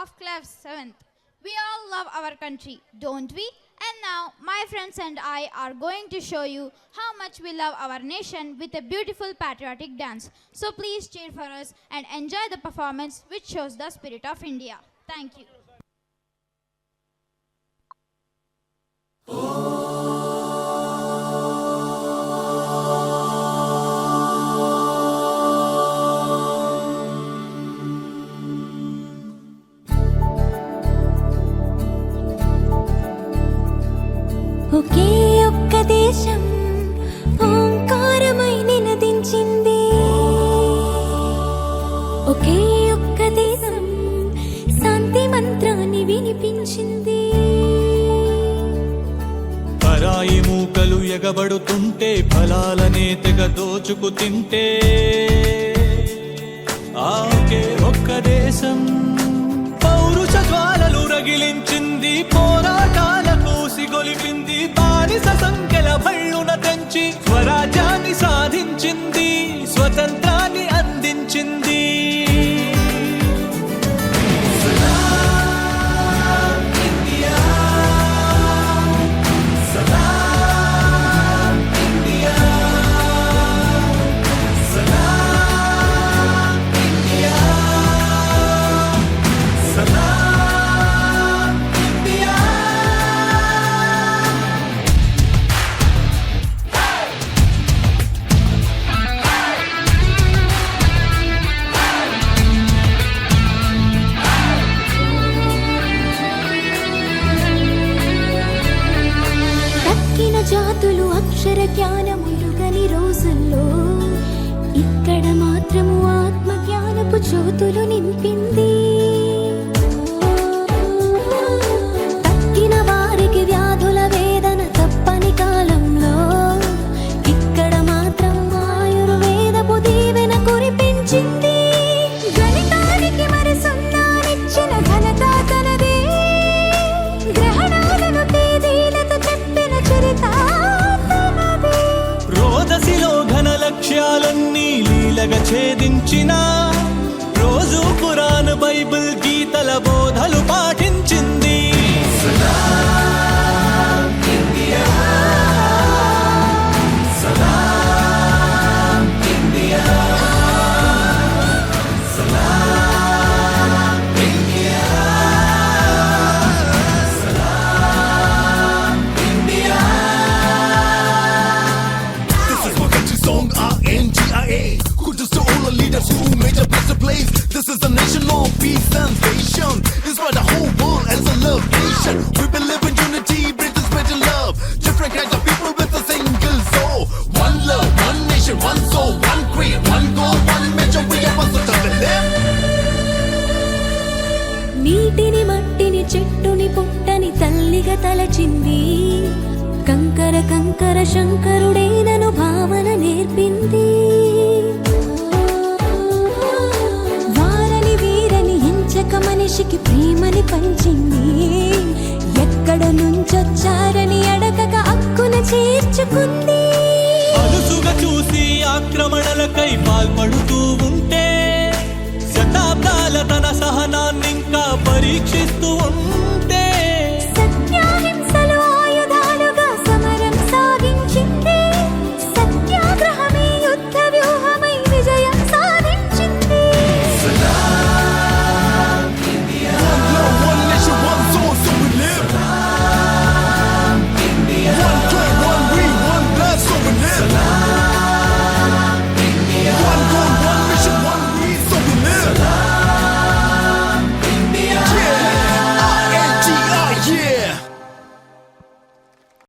of class 7th. We all love our country, don't we? And now, my friends and I are going to show you how much we love our nation with a beautiful patriotic dance. So please cheer for us and enjoy the performance which shows the spirit of India. Thank you. ఒకే ఒక్క దేశం ఓంకారమై నినదించింది ఒకే ఒక్క దేశం శాంతి మంత్రాన్ని వినిపించింది పరాయి మూకలు ఎగబడుతుంటే ఫలాలనే తెగ దోచుకు తింటే ఆకే ఒక్క దేశం పౌరుష జ్వాలలు రగిలించింది పోరాటాలకు సిగొలిపింది బానిస సంఖ్యల భళ్ళున తెంచి స్వరాజ్యాన్ని సాధించింది స్వతంత్రాన్ని అందించింది జాతులు అక్షర జ్ఞానములుగని రోజుల్లో ఇక్కడ మాత్రము ఆత్మ జ్ఞానపు జ్యోతులు నింపింది తక్కిన వారికి వ్యాధుల వేదన తప్పని కాలంలో ఇక్కడ మాత్రం ఆయుర్వేదపు దీవెన కురిపించింది గణితానికి మరి సున్నానిచ్చిన ఘనత తనదే గ్రహణాలను తేదీలతో చెప్పిన చరిత రోదసిలో ఘన లక్ష్యాలన్నీ లీలగా ఛేదించిన రోజు ఖురాన్ బైబిల్ గీతల బోధలు పాటించింది This is a nation of peace and sensation. Inspire the whole world as a love nation. We believe in unity, brings us better love. Different kinds of people with a single soul. One love, one nation, one soul, one creed, one goal, one mission. We are one to live. నీటిని మట్టిని చెట్టుని పుట్టని తల్లిగా తలచింది కంకర కంకర శంకరుడేనను భావన నేర్పింది మనిషికి ప్రేమని పంచింది ఎక్కడ నుంచొచ్చారని అడగక హక్కున చేర్చుకుంది అలుసుగా చూసి ఆక్రమణలకై పాల్పడుతూ ఉంటే శతాబ్దాల తన సహనాన్నింకా పరీక్షిస్తూ